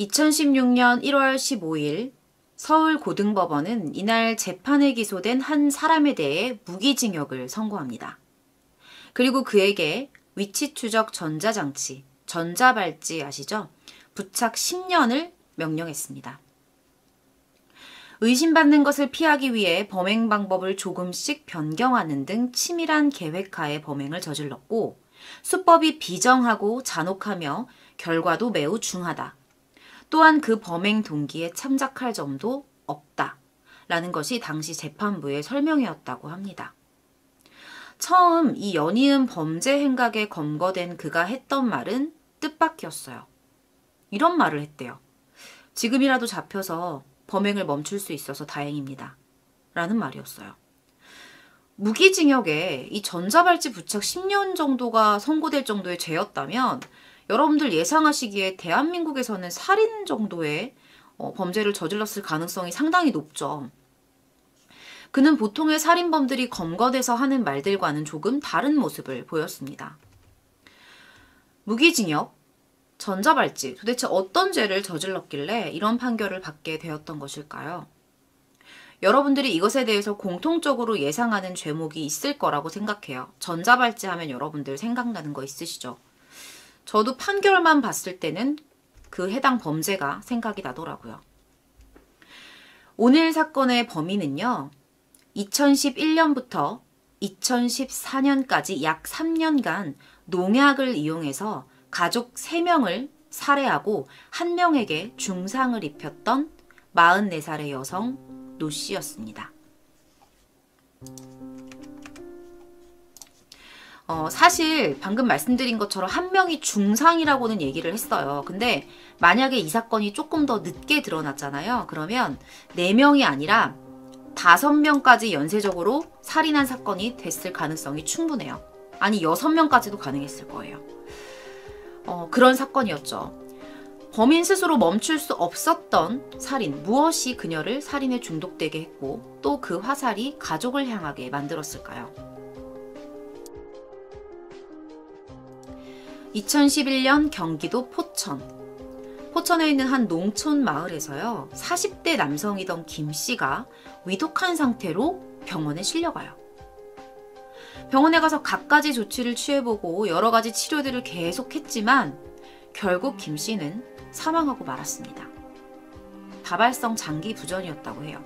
2016년 1월 15일 서울고등법원은 이날 재판에 기소된 한 사람에 대해 무기징역을 선고합니다. 그리고 그에게 위치추적 전자장치, 전자발찌 아시죠? 부착 10년을 명령했습니다. 의심받는 것을 피하기 위해 범행 방법을 조금씩 변경하는 등 치밀한 계획하에 범행을 저질렀고 수법이 비정하고 잔혹하며 결과도 매우 중하다. 또한 그 범행 동기에 참작할 점도 없다. 라는 것이 당시 재판부의 설명이었다고 합니다. 처음 이 연이은 범죄 행각에 검거된 그가 했던 말은 뜻밖이었어요. 이런 말을 했대요. 지금이라도 잡혀서 범행을 멈출 수 있어서 다행입니다. 라는 말이었어요. 무기징역에 이 전자발찌 부착 10년 정도가 선고될 정도의 죄였다면 여러분들 예상하시기에 대한민국에서는 살인 정도의 범죄를 저질렀을 가능성이 상당히 높죠. 그는 보통의 살인범들이 검거돼서 하는 말들과는 조금 다른 모습을 보였습니다. 무기징역, 전자발찌, 도대체 어떤 죄를 저질렀길래 이런 판결을 받게 되었던 것일까요? 여러분들이 이것에 대해서 공통적으로 예상하는 죄목이 있을 거라고 생각해요. 전자발찌 하면 여러분들 생각나는 거 있으시죠? 저도 판결만 봤을 때는 그 해당 범죄가 생각이 나더라고요. 오늘 사건의 범인은요. 2011년부터 2014년까지 약 3년간 농약을 이용해서 가족 3명을 살해하고 1명에게 중상을 입혔던 44살의 여성 노씨였습니다. 사실 방금 말씀드린 것처럼 1명이 중상이라고는 얘기를 했어요. 근데 만약에 이 사건이 조금 더 늦게 드러났잖아요. 그러면 4명이 아니라 5명까지 연쇄적으로 살인한 사건이 됐을 가능성이 충분해요. 아니 6명까지도 가능했을 거예요. 그런 사건이었죠. 범인 스스로 멈출 수 없었던 살인, 무엇이 그녀를 살인에 중독되게 했고 또 그 화살이 가족을 향하게 만들었을까요? 2011년 경기도 포천. 포천에 있는 한 농촌 마을에서요. 40대 남성이던 김 씨가 위독한 상태로 병원에 실려가요. 병원에 가서 갖가지 조치를 취해보고 여러 가지 치료들을 계속했지만 결국 김 씨는 사망하고 말았습니다. 다발성 장기 부전이었다고 해요.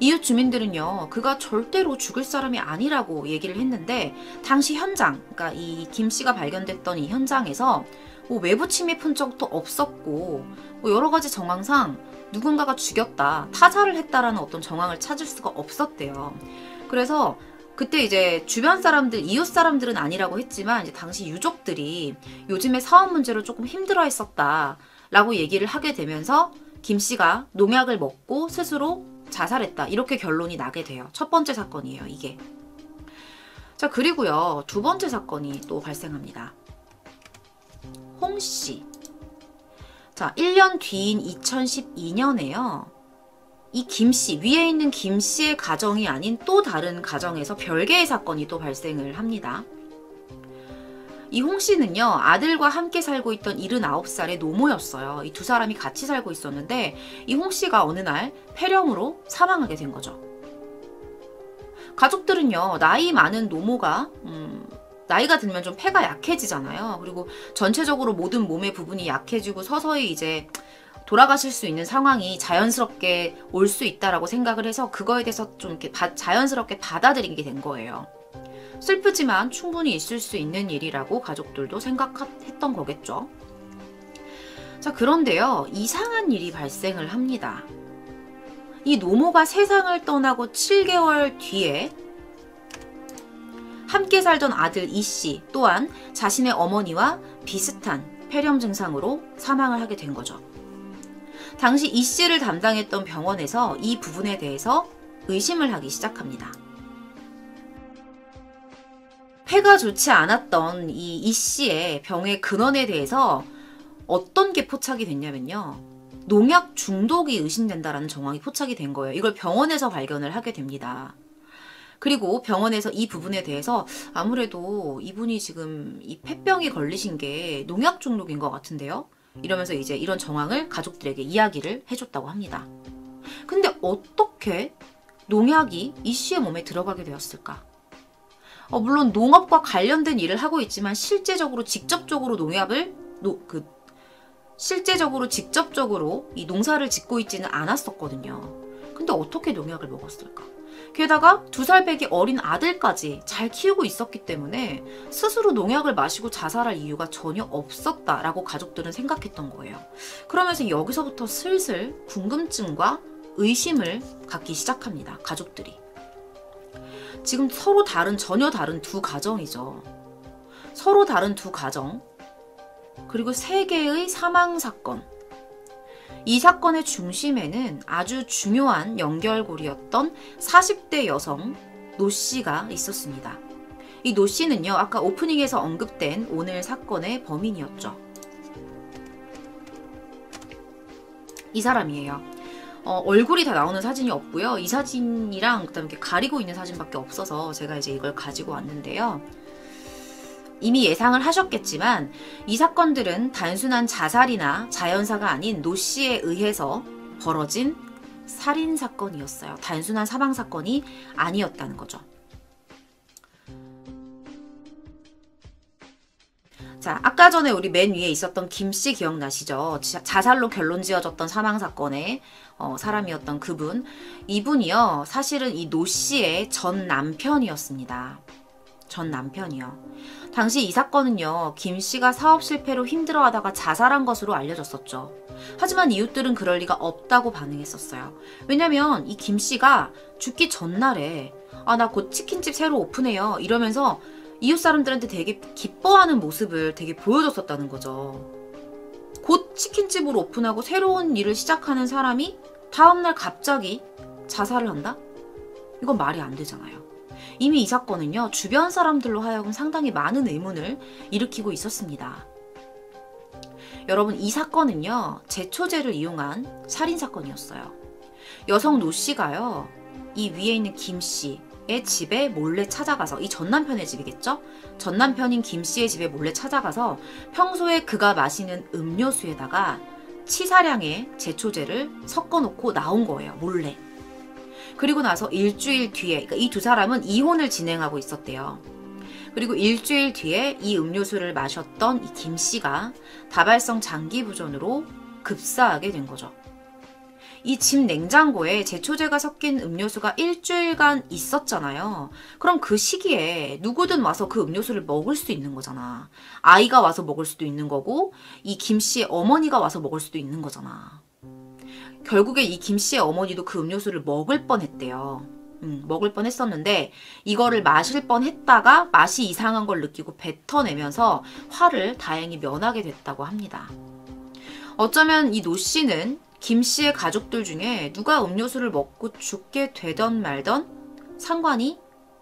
이웃 주민들은요, 그가 절대로 죽을 사람이 아니라고 얘기를 했는데 당시 현장, 그러니까 이 김 씨가 발견됐던 이 현장에서 외부 침입 흔적도 없었고 여러 가지 정황상 누군가가 죽였다, 타살을 했다라는 어떤 정황을 찾을 수가 없었대요. 그래서 그때 이제 주변 사람들, 이웃 사람들은 아니라고 했지만 이제 당시 유족들이 요즘에 사업 문제로 조금 힘들어 했었다라고 얘기를 하게 되면서 김 씨가 농약을 먹고 스스로 자살했다. 이렇게 결론이 나게 돼요. 첫 번째 사건이에요, 이게. 자, 그리고요. 두 번째 사건이 또 발생합니다. 홍 씨. 자, 1년 뒤인 2012년에요. 이 김 씨, 위에 있는 김 씨의 가정이 아닌 또 다른 가정에서 별개의 사건이 또 발생을 합니다. 이 홍 씨는요, 아들과 함께 살고 있던 79살의 노모였어요. 이 두 사람이 같이 살고 있었는데 이 홍 씨가 어느 날 폐렴으로 사망하게 된 거죠. 가족들은요, 나이 많은 노모가 나이가 들면 좀 폐가 약해지잖아요. 그리고 전체적으로 모든 몸의 부분이 약해지고 서서히 이제 돌아가실 수 있는 상황이 자연스럽게 올 수 있다라고 생각을 해서 그거에 대해서 좀 이렇게 자연스럽게 받아들이게 된 거예요. 슬프지만 충분히 있을 수 있는 일이라고 가족들도 생각했던 거겠죠. 자, 그런데요, 이상한 일이 발생을 합니다. 이 노모가 세상을 떠나고 7개월 뒤에 함께 살던 아들 이 씨 또한 자신의 어머니와 비슷한 폐렴 증상으로 사망을 하게 된 거죠. 당시 이 씨를 담당했던 병원에서 이 부분에 대해서 의심을 하기 시작합니다. 폐가 좋지 않았던 이 씨의 병의 근원에 대해서 어떤 게 포착이 됐냐면요. 농약 중독이 의심된다라는 정황이 포착이 된 거예요. 이걸 병원에서 발견을 하게 됩니다. 그리고 병원에서 이 부분에 대해서 아무래도 이분이 지금 이 폐병이 걸리신 게 농약 중독인 것 같은데요. 이러면서 이제 이런 정황을 가족들에게 이야기를 해줬다고 합니다. 근데 어떻게 농약이 이 씨의 몸에 들어가게 되었을까? 물론 농업과 관련된 일을 하고 있지만 실제적으로 직접적으로 직접적으로 이 농사를 짓고 있지는 않았었거든요. 근데 어떻게 농약을 먹었을까? 게다가 2살배기 어린 아들까지 잘 키우고 있었기 때문에 스스로 농약을 마시고 자살할 이유가 전혀 없었다라고 가족들은 생각했던 거예요. 그러면서 여기서부터 슬슬 궁금증과 의심을 갖기 시작합니다. 가족들이. 지금 전혀 다른 두 가정이죠. 서로 다른 두 가정, 그리고 3개의 사망사건. 이 사건의 중심에는 아주 중요한 연결고리였던 40대 여성 노 씨가 있었습니다. 이 노 씨는요, 아까 오프닝에서 언급된 오늘 사건의 범인이었죠. 이 사람이에요. 얼굴이 다 나오는 사진이 없고요. 이 사진이랑 그다음에 이렇게 가리고 있는 사진밖에 없어서 제가 이제 이걸 가지고 왔는데요. 이미 예상을 하셨겠지만 이 사건들은 단순한 자살이나 자연사가 아닌 노 씨에 의해서 벌어진 살인사건이었어요. 단순한 사망사건이 아니었다는 거죠. 자, 아까 전에 우리 맨 위에 있었던 김 씨 기억나시죠? 자살로 결론 지어졌던 사망사건의 사람이었던 그분. 이분이요, 사실은 이 노 씨의 전 남편이었습니다. 전 남편이요. 당시 이 사건은요, 김 씨가 사업 실패로 힘들어하다가 자살한 것으로 알려졌었죠. 하지만 이웃들은 그럴 리가 없다고 반응했었어요. 왜냐면 이 김 씨가 죽기 전날에 나 곧 치킨집 새로 오픈해요 이러면서 이웃 사람들한테 되게 기뻐하는 모습을 되게 보여줬었다는 거죠. 곧 치킨집을 오픈하고 새로운 일을 시작하는 사람이 다음날 갑자기 자살을 한다? 이건 말이 안 되잖아요. 이미 이 사건은요, 주변 사람들로 하여금 상당히 많은 의문을 일으키고 있었습니다. 여러분, 이 사건은요, 제초제를 이용한 살인사건이었어요. 여성 노 씨가요, 이 위에 있는 김 씨의 집에 몰래 찾아가서, 이 전남편의 집이겠죠? 전남편인 김 씨의 집에 몰래 찾아가서 평소에 그가 마시는 음료수에다가 치사량의 제초제를 섞어놓고 나온 거예요, 몰래. 그리고 나서 일주일 뒤에, 그러니까 이 두 사람은 이혼을 진행하고 있었대요. 그리고 일주일 뒤에 이 음료수를 마셨던 이 김 씨가 다발성 장기부전으로 급사하게 된 거죠. 이 집 냉장고에 제초제가 섞인 음료수가 일주일간 있었잖아요. 그럼 그 시기에 누구든 와서 그 음료수를 먹을 수 있는 거잖아. 아이가 와서 먹을 수도 있는 거고, 이 김 씨의 어머니가 와서 먹을 수도 있는 거잖아. 결국에 이 김 씨의 어머니도 그 음료수를 먹을 뻔했대요. 먹을 뻔했었는데 이거를 마실 뻔했다가 맛이 이상한 걸 느끼고 뱉어내면서 화를 다행히 면하게 됐다고 합니다. 어쩌면 이 노 씨는 김 씨의 가족들 중에 누가 음료수를 먹고 죽게 되던 말던 상관이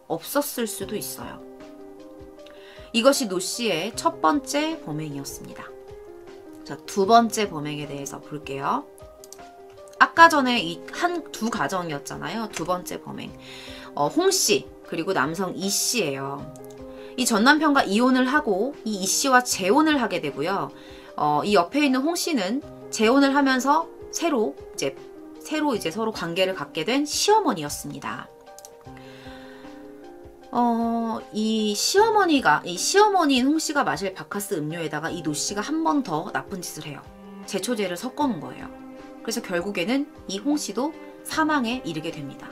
없었을 수도 있어요. 이것이 노 씨의 첫 번째 범행이었습니다. 자, 두 번째 범행에 대해서 볼게요. 아까 전에 이 두 가정이었잖아요. 두 번째 범행. 홍 씨, 그리고 남성 이 씨예요. 이 전 남편과 이혼을 하고 이 씨와 재혼을 하게 되고요. 이 옆에 있는 홍 씨는 재혼을 하면서 새로 이제 서로 관계를 갖게 된 시어머니였습니다. 이 시어머니인 홍 씨가 마실 바카스 음료에다가 이 노 씨가 한 번 더 나쁜 짓을 해요. 제초제를 섞어 놓은 거예요. 그래서 결국에는 이 홍 씨도 사망에 이르게 됩니다.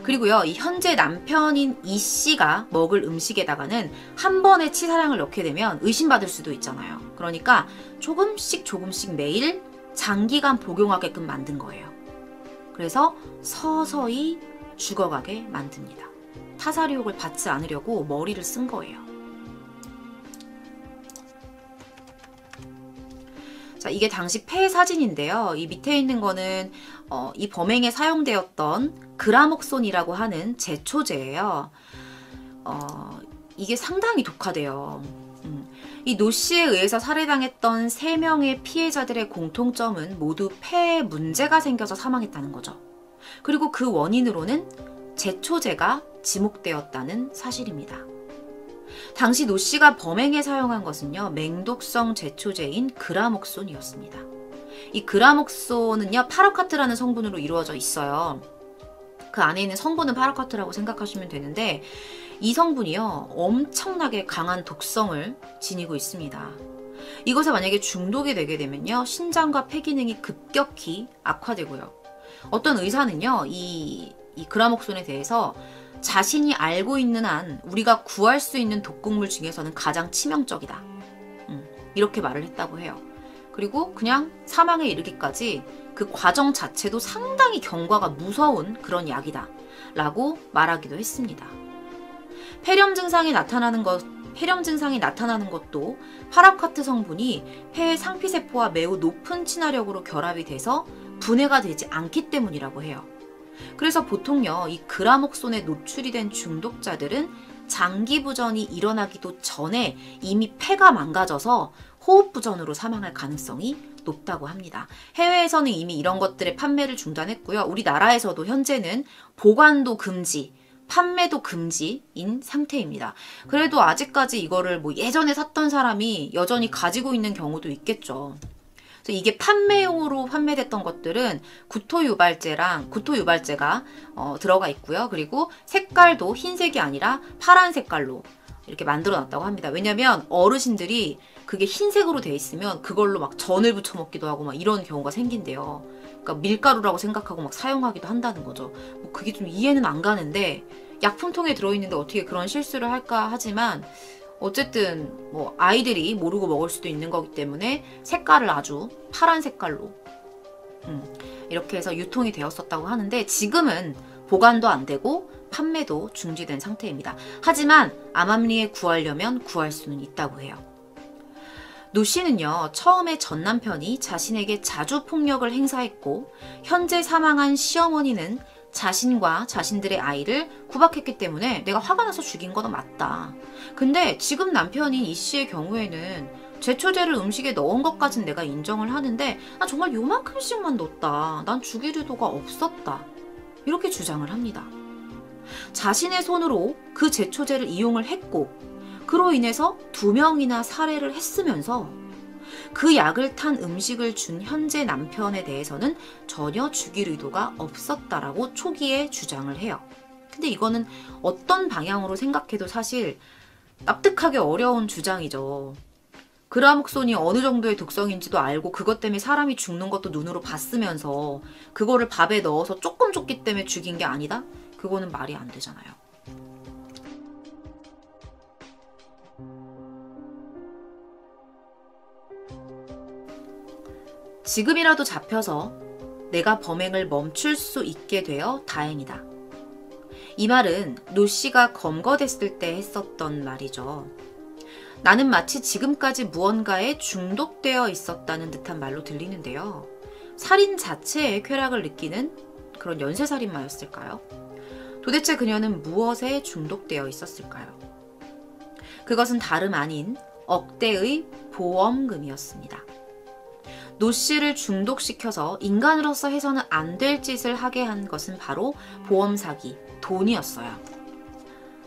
그리고요, 이 현재 남편인 이 씨가 먹을 음식에다가는 한 번에 치사량을 넣게 되면 의심받을 수도 있잖아요. 그러니까 조금씩 매일 장기간 복용하게끔 만든 거예요. 그래서 서서히 죽어가게 만듭니다. 타살유혹을 받지 않으려고 머리를 쓴 거예요. 자, 이게 당시 폐 사진인데요. 이 밑에 있는 거는 이 범행에 사용되었던 그라목손이라고 하는 제초제예요. 이게 상당히 독하대요. 이 노 씨에 의해서 살해당했던 3명의 피해자들의 공통점은 모두 폐에 문제가 생겨서 사망했다는 거죠. 그리고 그 원인으로는 제초제가 지목되었다는 사실입니다. 당시 노 씨가 범행에 사용한 것은요, 맹독성 제초제인 그라목손이었습니다. 이 그라목손은요, 파라카트라는 성분으로 이루어져 있어요. 그 안에 있는 성분은 파라카트라고 생각하시면 되는데, 이 성분이요, 엄청나게 강한 독성을 지니고 있습니다. 이것에 만약에 중독이 되게 되면요, 신장과 폐 기능이 급격히 악화되고요. 어떤 의사는요, 이 그라목손에 대해서 자신이 알고 있는 한 우리가 구할 수 있는 독극물 중에서는 가장 치명적이다. 이렇게 말을 했다고 해요. 그리고 그냥 사망에 이르기까지 그 과정 자체도 상당히 경과가 무서운 그런 약이다 라고 말하기도 했습니다. 폐렴 증상이 나타나는 것도 파라카트 성분이 폐의 상피세포와 매우 높은 친화력으로 결합이 돼서 분해가 되지 않기 때문이라고 해요. 그래서 보통요, 이 그라목손에 노출이 된 중독자들은 장기부전이 일어나기도 전에 이미 폐가 망가져서 호흡부전으로 사망할 가능성이 높다고 합니다. 해외에서는 이미 이런 것들의 판매를 중단했고요. 우리나라에서도 현재는 보관도 금지, 판매도 금지인 상태입니다. 그래도 아직까지 이거를 뭐 예전에 샀던 사람이 여전히 가지고 있는 경우도 있겠죠. 그래서 이게 판매용으로 판매됐던 것들은 구토유발제가 들어가 있고요. 그리고 색깔도 흰색이 아니라 파란 색깔로 이렇게 만들어 놨다고 합니다. 왜냐면 어르신들이 그게 흰색으로 돼 있으면 그걸로 막 전을 부쳐 먹기도 하고 막 이런 경우가 생긴대요. 그러니까 밀가루라고 생각하고 막 사용하기도 한다는 거죠. 뭐 그게 좀 이해는 안 가는데, 약품통에 들어있는데 어떻게 그런 실수를 할까 하지만, 어쨌든 뭐 아이들이 모르고 먹을 수도 있는 거기 때문에 색깔을 아주 파란 색깔로 이렇게 해서 유통이 되었었다고 하는데, 지금은 보관도 안 되고 판매도 중지된 상태입니다. 하지만 암암리에 구하려면 구할 수는 있다고 해요. 노 씨는요, 처음에 전 남편이 자신에게 자주 폭력을 행사했고 현재 사망한 시어머니는 자신과 자신들의 아이를 구박했기 때문에 내가 화가 나서 죽인 거는 맞다. 근데 지금 남편인 이 씨의 경우에는 제초제를 음식에 넣은 것까진 내가 인정을 하는데 정말 요만큼씩만 넣었다. 난 죽일 의도가 없었다. 이렇게 주장을 합니다. 자신의 손으로 그 제초제를 이용을 했고 그로 인해서 2명이나 살해를 했으면서 그 약을 탄 음식을 준 현재 남편에 대해서는 전혀 죽일 의도가 없었다라고 초기에 주장을 해요. 근데 이거는 어떤 방향으로 생각해도 사실 납득하기 어려운 주장이죠. 그라목손이 어느 정도의 독성인지도 알고 그것 때문에 사람이 죽는 것도 눈으로 봤으면서 그거를 밥에 넣어서 조금 줬기 때문에 죽인 게 아니다? 그거는 말이 안 되잖아요. 지금이라도 잡혀서 내가 범행을 멈출 수 있게 되어 다행이다. 이 말은 노 씨가 검거됐을 때 했었던 말이죠. 나는 마치 지금까지 무언가에 중독되어 있었다는 듯한 말로 들리는데요. 살인 자체에 쾌락을 느끼는 그런 연쇄살인마였을까요? 도대체 그녀는 무엇에 중독되어 있었을까요? 그것은 다름 아닌 억대의 보험금이었습니다. 노 씨를 중독시켜서 인간으로서 해서는 안 될 짓을 하게 한 것은 바로 보험 사기, 돈이었어요.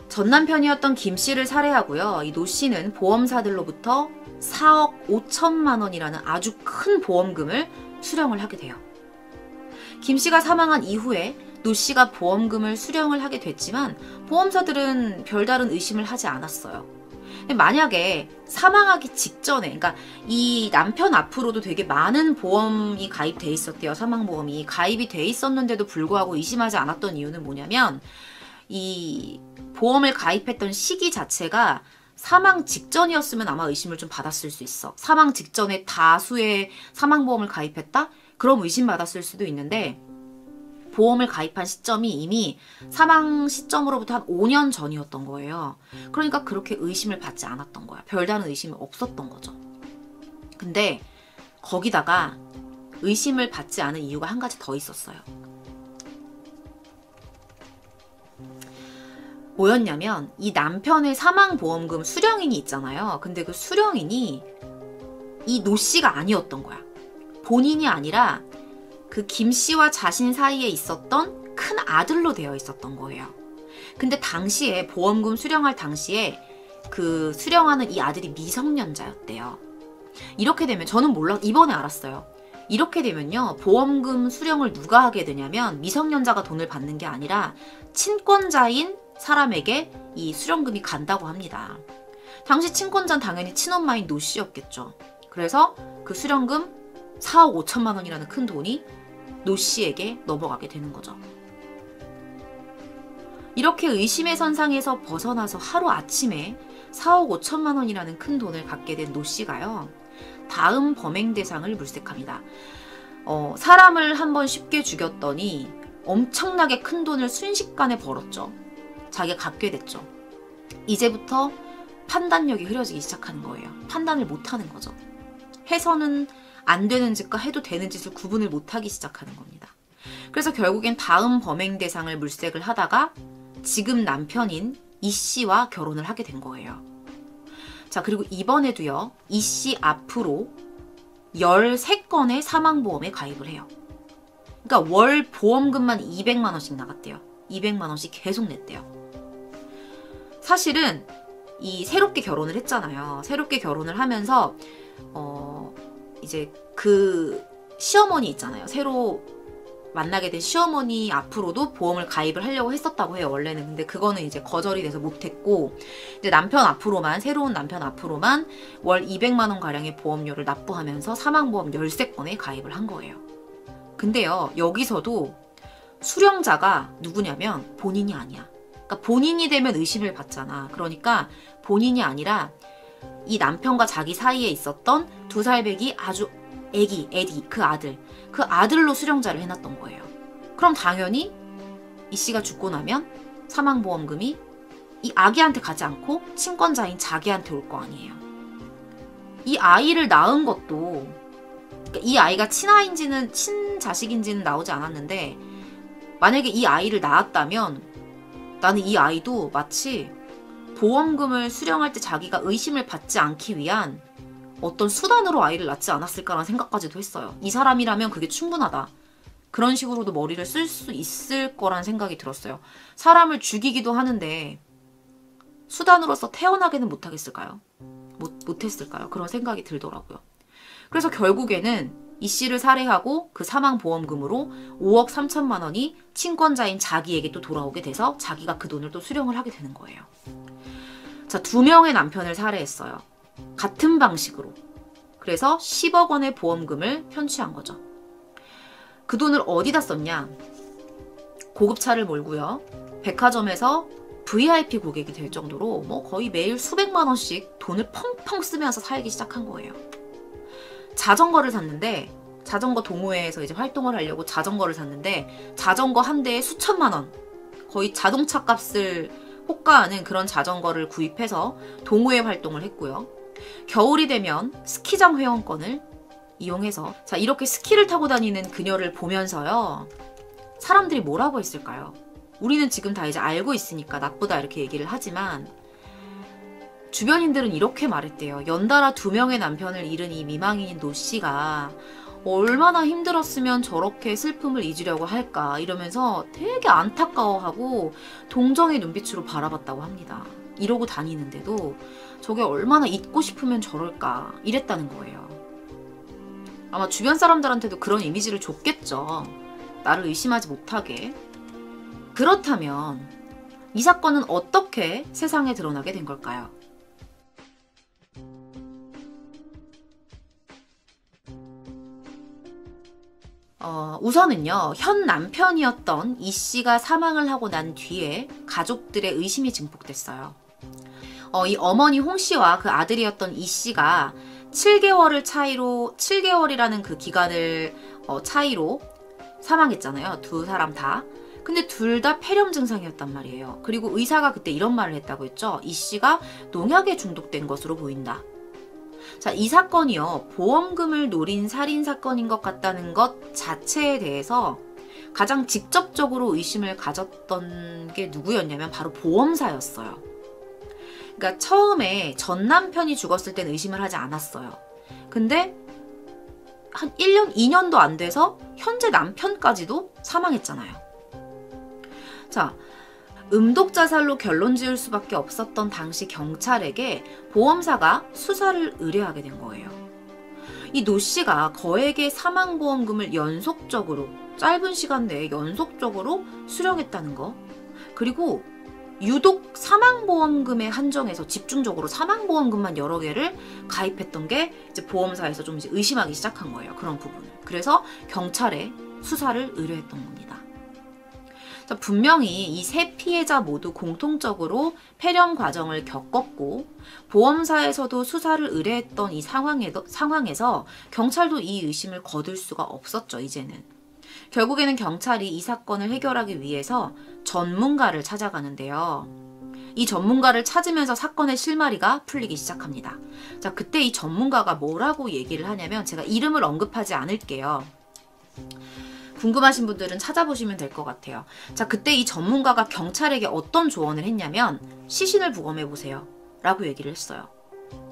전 남편이었던 김 씨를 살해하고요. 이 노 씨는 보험사들로부터 4억 5천만 원이라는 아주 큰 보험금을 수령을 하게 돼요. 김 씨가 사망한 이후에 노 씨가 보험금을 수령을 하게 됐지만 보험사들은 별다른 의심을 하지 않았어요. 만약에 사망하기 직전에, 그러니까 이 남편 앞으로도 되게 많은 보험이 가입돼 있었대요. 사망보험이 가입이 돼 있었는데도 불구하고 의심하지 않았던 이유는 뭐냐면 이 보험을 가입했던 시기 자체가 사망 직전이었으면 아마 의심을 좀 받았을 수 있어. 사망 직전에 다수의 사망보험을 가입했다? 그럼 의심받았을 수도 있는데 보험을 가입한 시점이 이미 사망 시점으로부터 한 5년 전이었던 거예요. 그러니까 그렇게 의심을 받지 않았던 거야. 별다른 의심이 없었던 거죠. 근데 거기다가 의심을 받지 않은 이유가 한 가지 더 있었어요. 뭐였냐면 이 남편의 사망보험금 수령인이 있잖아요. 근데 그 수령인이 이 노 씨가 아니었던 거야. 본인이 아니라 그 김 씨와 자신 사이에 있었던 큰 아들로 되어 있었던 거예요. 근데 당시에 보험금 수령할 당시에 그 수령하는 이 아들이 미성년자였대요. 이렇게 되면 저는 이번에 알았어요. 이렇게 되면요, 보험금 수령을 누가 하게 되냐면 미성년자가 돈을 받는 게 아니라 친권자인 사람에게 이 수령금이 간다고 합니다. 당시 친권자는 당연히 친엄마인 노 씨였겠죠. 그래서 그 수령금 4억 5천만 원이라는 큰 돈이 노 씨에게 넘어가게 되는 거죠. 이렇게 의심의 선상에서 벗어나서 하루아침에 4억 5천만 원이라는 큰 돈을 갖게 된 노 씨가요, 다음 범행 대상을 물색합니다. 사람을 한번 쉽게 죽였더니 엄청나게 큰 돈을 순식간에 벌었죠. 자기가 갖게 됐죠. 이제부터 판단력이 흐려지기 시작하는 거예요. 판단을 못하는 거죠. 해서는 안 되는 짓과 해도 되는 짓을 구분을 못하기 시작하는 겁니다. 그래서 결국엔 다음 범행 대상을 물색을 하다가 지금 남편인 이 씨와 결혼을 하게 된 거예요. 자, 그리고 이번에도요, 이 씨 앞으로 13건의 사망보험에 가입을 해요. 그러니까 월 보험금만 200만 원씩 나갔대요. 200만 원씩 계속 냈대요. 사실은 이 새롭게 결혼을 했잖아요. 새롭게 결혼을 하면서 이제 그 시어머니 있잖아요. 새로 만나게 된 시어머니 앞으로도 보험을 가입을 하려고 했었다고 해요, 원래는. 근데 그거는 이제 거절이 돼서 못했고, 이제 남편 앞으로만, 새로운 남편 앞으로만 월 200만 원 가량의 보험료를 납부하면서 사망보험 13건에 가입을 한 거예요. 근데요, 여기서도 수령자가 누구냐면 본인이 아니야. 그러니까 본인이 되면 의심을 받잖아. 그러니까 본인이 아니라 이 남편과 자기 사이에 있었던 2살 배기 아주 에디, 그 아들로 수령자를 해놨던 거예요. 그럼 당연히 이 씨가 죽고 나면 사망보험금이 이 아기한테 가지 않고 친권자인 자기한테 올 거 아니에요. 이 아이를 낳은 것도, 그러니까 이 아이가 친아인지는 친자식인지는 나오지 않았는데, 만약에 이 아이를 낳았다면 나는 이 아이도 마치 보험금을 수령할 때 자기가 의심을 받지 않기 위한 어떤 수단으로 아이를 낳지 않았을까라는 생각까지도 했어요. 이 사람이라면 그게 충분하다. 그런 식으로도 머리를 쓸 수 있을 거란 생각이 들었어요. 사람을 죽이기도 하는데 수단으로서 태어나게는 못하겠을까요? 못했을까요? 그런 생각이 들더라고요. 그래서 결국에는 이 씨를 살해하고 그 사망보험금으로 5억 3천만 원이 친권자인 자기에게 또 돌아오게 돼서 자기가 그 돈을 또 수령을 하게 되는 거예요. 자, 2명의 남편을 살해했어요. 같은 방식으로. 그래서 10억 원의 보험금을 편취한 거죠. 그 돈을 어디다 썼냐? 고급차를 몰고요. 백화점에서 VIP 고객이 될 정도로 뭐 거의 매일 수백만 원씩 돈을 펑펑 쓰면서 살기 시작한 거예요. 자전거를 샀는데, 자전거 동호회에서 이제 활동을 하려고 자전거를 샀는데 자전거 한 대에 수천만 원, 거의 자동차 값을 호가하는 그런 자전거를 구입해서 동호회 활동을 했고요. 겨울이 되면 스키장 회원권을 이용해서, 자, 이렇게 스키를 타고 다니는 그녀를 보면서요, 사람들이 뭐라고 했을까요? 우리는 지금 다 이제 알고 있으니까 나쁘다 이렇게 얘기를 하지만 주변인들은 이렇게 말했대요. 연달아 2명의 남편을 잃은 이 미망인인 노 씨가 얼마나 힘들었으면 저렇게 슬픔을 잊으려고 할까, 이러면서 되게 안타까워하고 동정의 눈빛으로 바라봤다고 합니다. 이러고 다니는데도 저게 얼마나 잊고 싶으면 저럴까 이랬다는 거예요. 아마 주변 사람들한테도 그런 이미지를 줬겠죠. 나를 의심하지 못하게. 그렇다면 이 사건은 어떻게 세상에 드러나게 된 걸까요? 우선은요, 현 남편이었던 이 씨가 사망을 하고 난 뒤에 가족들의 의심이 증폭됐어요. 이 어머니 홍 씨와 그 아들이었던 이 씨가 7개월이라는 그 기간을 차이로 사망했잖아요. 2사람 다. 근데 둘 다 폐렴 증상이었단 말이에요. 그리고 의사가 그때 이런 말을 했다고 했죠. 이 씨가 농약에 중독된 것으로 보인다. 자, 이 사건이요, 보험금을 노린 살인사건인 것 같다는 것 자체에 대해서 가장 직접적으로 의심을 가졌던 게 누구였냐면 바로 보험사였어요. 그러니까 처음에 전 남편이 죽었을 땐 의심을 하지 않았어요. 근데 한 1년, 2년도 안 돼서 현재 남편까지도 사망했잖아요. 자, 음독 자살로 결론 지을 수밖에 없었던 당시 경찰에게 보험사가 수사를 의뢰하게 된 거예요. 이 노 씨가 거액의 사망보험금을 연속적으로 짧은 시간 내에 연속적으로 수령했다는 거, 그리고 유독 사망보험금에 한정해서 집중적으로 사망보험금만 여러 개를 가입했던 게 이제 보험사에서 좀 이제 의심하기 시작한 거예요. 그런 부분을. 그래서 경찰에 수사를 의뢰했던 겁니다. 자, 분명히 이 세 피해자 모두 공통적으로 폐렴 과정을 겪었고 보험사에서도 수사를 의뢰했던 이 상황에서 경찰도 이 의심을 거둘 수가 없었죠. 이제는. 결국에는 경찰이 이 사건을 해결하기 위해서 전문가를 찾아가는데요. 이 전문가를 찾으면서 사건의 실마리가 풀리기 시작합니다. 자, 그때 이 전문가가 뭐라고 얘기를 하냐면, 제가 이름을 언급하지 않을게요. 궁금하신 분들은 찾아보시면 될 것 같아요. 자, 그때 이 전문가가 경찰에게 어떤 조언을 했냐면, 시신을 부검해보세요 라고 얘기를 했어요.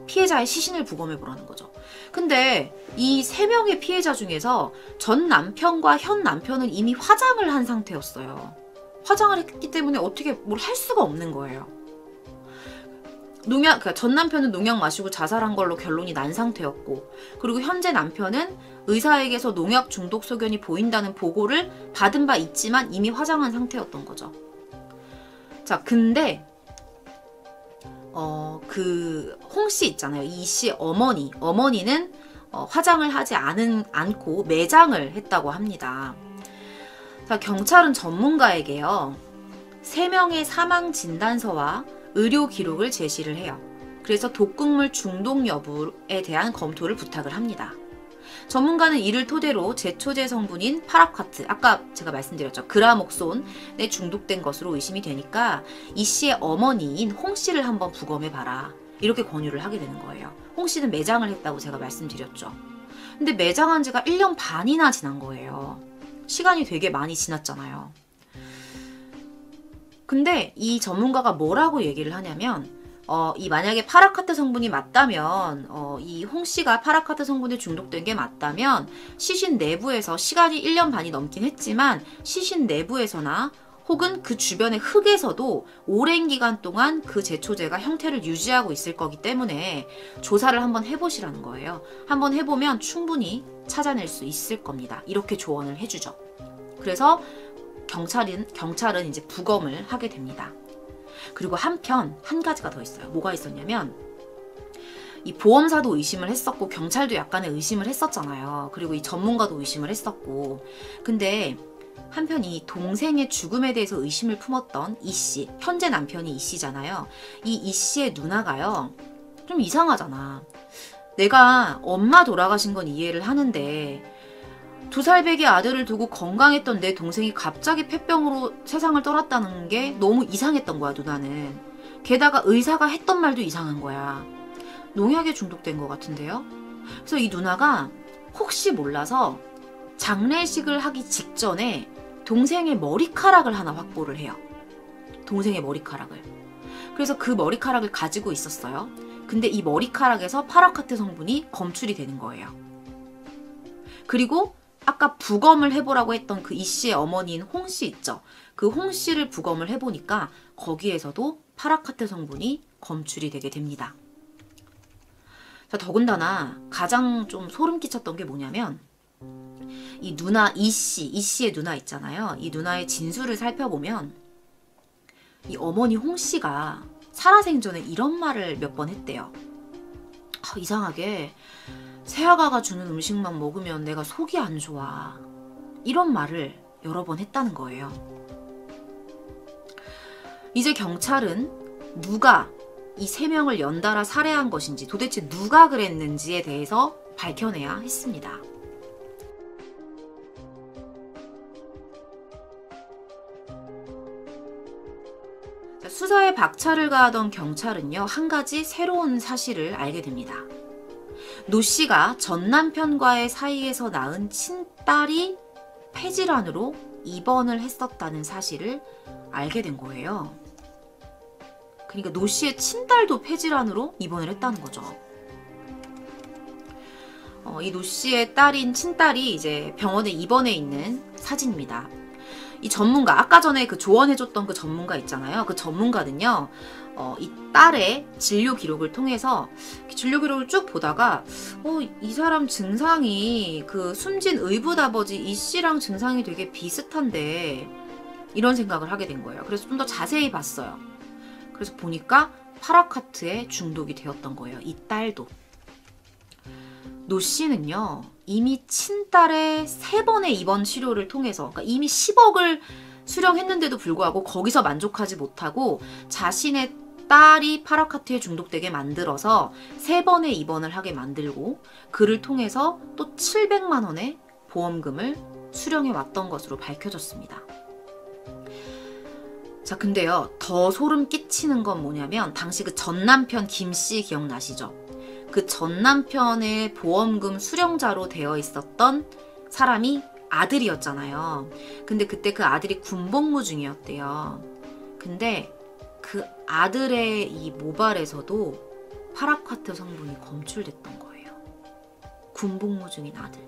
피해자의 시신을 부검해보라는 거죠. 근데 이 3명의 피해자 중에서 전 남편과 현 남편은 이미 화장을 한 상태였어요. 화장을 했기 때문에 어떻게 뭘 할 수가 없는 거예요. 그러니까 전 남편은 농약 마시고 자살한 걸로 결론이 난 상태였고, 그리고 현재 남편은 의사에게서 농약 중독 소견이 보인다는 보고를 받은 바 있지만 이미 화장한 상태였던 거죠. 자, 근데 그 홍 씨 있잖아요. 이 씨의 어머니는 화장을 하지 않고 매장을 했다고 합니다. 자, 경찰은 전문가에게요, 3명의 사망 진단서와 의료 기록을 제시를 해요. 그래서 독극물 중독 여부에 대한 검토를 부탁을 합니다. 전문가는 이를 토대로 제초제 성분인 파라쿼트, 아까 제가 말씀드렸죠. 그라목손에 중독된 것으로 의심이 되니까 이 씨의 어머니인 홍 씨를 한번 부검해봐라, 이렇게 권유를 하게 되는 거예요. 홍 씨는 매장을 했다고 제가 말씀드렸죠. 근데 매장한 지가 1년 반이나 지난 거예요. 시간이 되게 많이 지났잖아요. 근데 이 전문가가 뭐라고 얘기를 하냐면, 이 만약에 파라쿼트 성분이 맞다면, 이 홍 씨가 파라쿼트 성분에 중독된 게 맞다면, 시신 내부에서 시간이 1년 반이 넘긴 했지만, 시신 내부에서나 혹은 그 주변의 흙에서도 오랜 기간 동안 그 제초제가 형태를 유지하고 있을 거기 때문에 조사를 한번 해보시라는 거예요. 한번 해보면 충분히 찾아낼 수 있을 겁니다. 이렇게 조언을 해주죠. 그래서 경찰은 이제 부검을 하게 됩니다. 그리고 한편 한 가지가 더 있어요. 뭐가 있었냐면, 이 보험사도 의심을 했었고 경찰도 약간의 의심을 했었잖아요. 그리고 이 전문가도 의심을 했었고, 근데 한편 이 동생의 죽음에 대해서 의심을 품었던 이 씨, 현재 남편이 이 씨잖아요. 이 씨의 누나가요, 좀 이상하잖아. 내가 엄마 돌아가신 건 이해를 하는데 2살배기 아들을 두고 건강했던 내 동생이 갑자기 폐병으로 세상을 떠났다는 게 너무 이상했던 거야, 누나는. 게다가 의사가 했던 말도 이상한 거야. 농약에 중독된 것 같은데요? 그래서 이 누나가 혹시 몰라서 장례식을 하기 직전에 동생의 머리카락을 하나 확보를 해요. 동생의 머리카락을. 그래서 그 머리카락을 가지고 있었어요. 근데 이 머리카락에서 파라쿼트 성분이 검출이 되는 거예요. 그리고 아까 부검을 해보라고 했던 그 이 씨의 어머니인 홍 씨 있죠. 그 홍 씨를 부검을 해보니까 거기에서도 파라쿼트 성분이 검출이 되게 됩니다. 자, 더군다나 가장 좀 소름 끼쳤던 게 뭐냐면, 이 누나 이 씨의 누나 있잖아요. 이 누나의 진술을 살펴보면 이 어머니 홍 씨가 살아생전에 이런 말을 몇 번 했대요. 이상하게 새아가가 주는 음식만 먹으면 내가 속이 안 좋아, 이런 말을 여러 번 했다는 거예요. 이제 경찰은 누가 이 3명을 연달아 살해한 것인지, 도대체 누가 그랬는지에 대해서 밝혀내야 했습니다. 수사에 박차를 가하던 경찰은요, 한 가지 새로운 사실을 알게 됩니다. 노 씨가 전 남편과의 사이에서 낳은 친딸이 폐질환으로 입원을 했었다는 사실을 알게 된 거예요. 그러니까 노 씨의 친딸도 폐질환으로 입원을 했다는 거죠. 이 노 씨의 친딸이 이제 병원에 입원해 있는 사진입니다. 이 전문가, 아까 전에 그 조언해줬던 그 전문가 있잖아요. 그 전문가는요, 이 딸의 진료 기록을 통해서 진료 기록을 쭉 보다가 이 사람 증상이 그 숨진 의붓아버지 이 씨랑 증상이 되게 비슷한데 이런 생각을 하게 된 거예요. 그래서 좀 더 자세히 봤어요. 그래서 보니까 파라카트에 중독이 되었던 거예요. 이 딸도. 노 씨는요, 이미 친딸의 3번의 입원 치료를 통해서, 그러니까 이미 10억을 수령했는데도 불구하고 거기서 만족하지 못하고 자신의 딸이 파라카트에 중독되게 만들어서 3번의 입원을 하게 만들고 그를 통해서 또 700만 원의 보험금을 수령해 왔던 것으로 밝혀졌습니다. 자, 근데요, 더 소름 끼치는 건 뭐냐면 당시 그 전 남편 김 씨 기억나시죠? 그 전 남편의 보험금 수령자로 되어 있었던 사람이 아들이었잖아요. 근데 그때 그 아들이 군복무 중이었대요. 근데 그 아들의 이 모발에서도 파라카트 성분이 검출됐던 거예요. 군복무 중인 아들.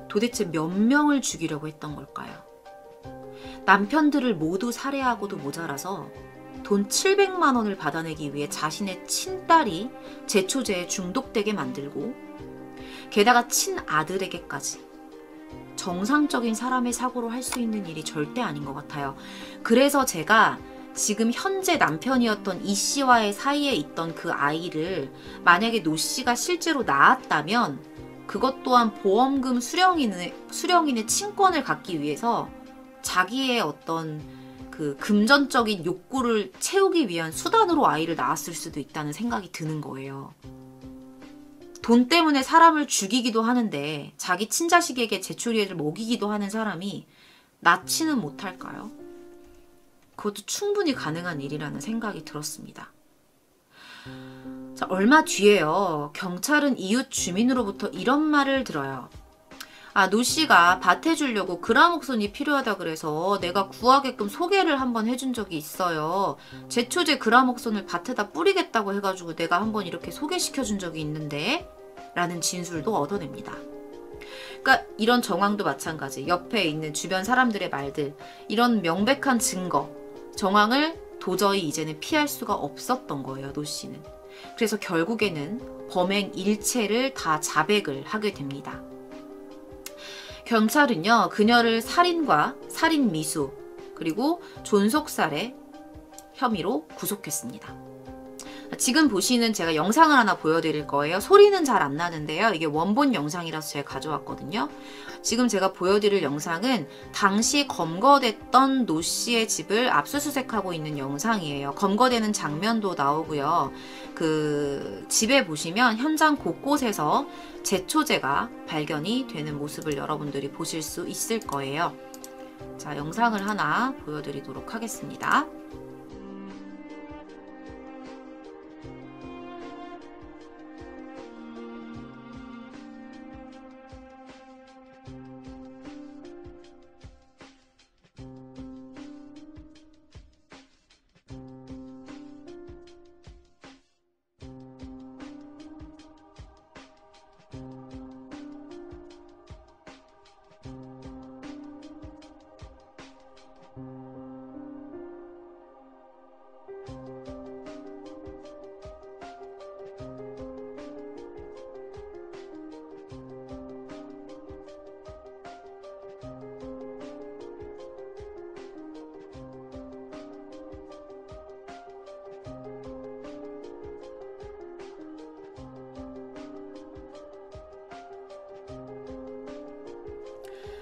도대체 몇 명을 죽이려고 했던 걸까요? 남편들을 모두 살해하고도 모자라서 돈 700만 원을 받아내기 위해 자신의 친딸이 제초제에 중독되게 만들고 게다가 친아들에게까지. 정상적인 사람의 사고로 할 수 있는 일이 절대 아닌 것 같아요. 그래서 제가 지금 현재 남편이었던 이 씨와의 사이에 있던 그 아이를 만약에 노 씨가 실제로 낳았다면 그것 또한 보험금 수령인의 친권을 갖기 위해서 자기의 어떤 그 금전적인 욕구를 채우기 위한 수단으로 아이를 낳았을 수도 있다는 생각이 드는 거예요. 돈 때문에 사람을 죽이기도 하는데 자기 친자식에게 제초리를 먹이기도 하는 사람이 낳지는 못할까요? 그것도 충분히 가능한 일이라는 생각이 들었습니다. 자, 얼마 뒤에요. 경찰은 이웃 주민으로부터 이런 말을 들어요. 노 씨가 밭 해주려고 그라목손이 필요하다 그래서 내가 구하게끔 소개를 한번 해준 적이 있어요. 제초제 그라목손을 밭에다 뿌리겠다고 해가지고 내가 한번 이렇게 소개시켜준 적이 있는데 라는 진술도 얻어냅니다. 그러니까 이런 정황도 마찬가지. 옆에 있는 주변 사람들의 말들, 이런 명백한 증거, 정황을 도저히 이제는 피할 수가 없었던 거예요. 노 씨는. 그래서 결국에는 범행 일체를 다 자백을 하게 됩니다. 경찰은요, 그녀를 살인과 살인 미수 그리고 존속살해 혐의로 구속했습니다. 지금 보시는 제가 영상을 하나 보여드릴 거예요. 소리는 잘 안 나는데요. 이게 원본 영상이라서 제가 가져왔거든요. 지금 제가 보여드릴 영상은 당시 검거됐던 노 씨의 집을 압수수색하고 있는 영상이에요. 검거되는 장면도 나오고요. 그 집에 보시면 현장 곳곳에서 제초제가 발견이 되는 모습을 여러분들이 보실 수 있을 거예요. 자, 영상을 하나 보여드리도록 하겠습니다.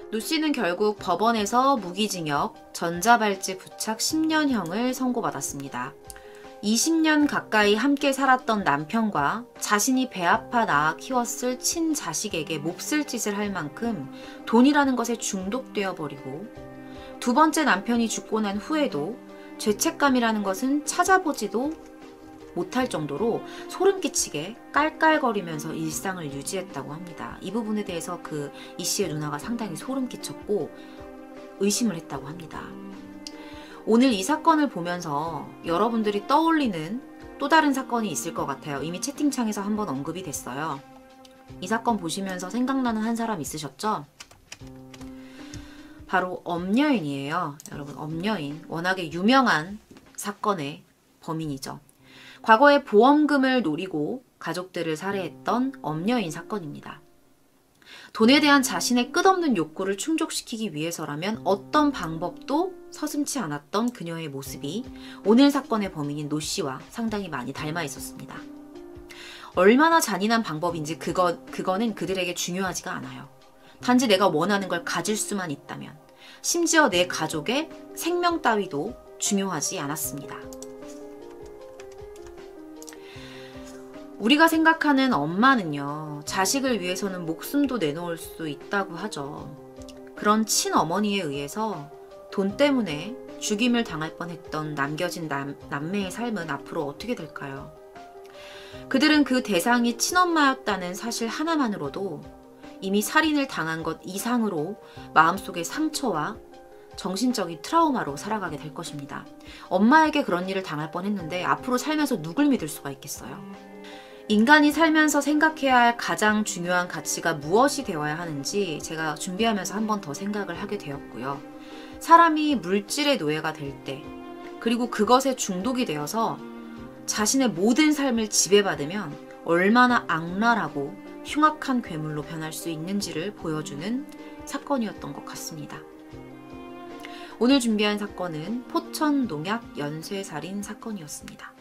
노 씨는 결국 법원에서 무기징역, 전자발찌 부착 10년형을 선고받았습니다. 20년 가까이 함께 살았던 남편과 자신이 배 아파 낳아 키웠을 친자식에게 몹쓸 짓을 할 만큼 돈이라는 것에 중독되어 버리고, 두 번째 남편이 죽고 난 후에도 죄책감이라는 것은 찾아보지도 못할 정도로 소름 끼치게 깔깔거리면서 일상을 유지했다고 합니다. 이 부분에 대해서 이 씨의 누나가 상당히 소름 끼쳤고 의심을 했다고 합니다. 오늘 이 사건을 보면서 여러분들이 떠올리는 또 다른 사건이 있을 것 같아요. 이미 채팅창에서 한번 언급이 됐어요. 이 사건 보시면서 생각나는 한 사람 있으셨죠? 바로 엄여인이에요. 여러분, 엄여인. 워낙에 유명한 사건의 범인이죠. 과거에 보험금을 노리고 가족들을 살해했던 엄여인 사건입니다. 돈에 대한 자신의 끝없는 욕구를 충족시키기 위해서라면 어떤 방법도 서슴지 않았던 그녀의 모습이 오늘 사건의 범인인 노 씨와 상당히 많이 닮아 있었습니다. 얼마나 잔인한 방법인지 그거는 그들에게 중요하지가 않아요. 단지 내가 원하는 걸 가질 수만 있다면, 심지어 내 가족의 생명 따위도 중요하지 않았습니다. 우리가 생각하는 엄마는요, 자식을 위해서는 목숨도 내놓을 수 있다고 하죠. 그런 친어머니에 의해서 돈 때문에 죽임을 당할 뻔했던 남겨진 남매의 삶은 앞으로 어떻게 될까요? 그들은 그 대상이 친엄마였다는 사실 하나만으로도 이미 살인을 당한 것 이상으로 마음속의 상처와 정신적인 트라우마로 살아가게 될 것입니다. 엄마에게 그런 일을 당할 뻔했는데 앞으로 살면서 누굴 믿을 수가 있겠어요? 인간이 살면서 생각해야 할 가장 중요한 가치가 무엇이 되어야 하는지 제가 준비하면서 한 번 더 생각을 하게 되었고요. 사람이 물질의 노예가 될 때, 그리고 그것에 중독이 되어서 자신의 모든 삶을 지배받으면 얼마나 악랄하고 흉악한 괴물로 변할 수 있는지를 보여주는 사건이었던 것 같습니다. 오늘 준비한 사건은 포천 농약 연쇄살인 사건이었습니다.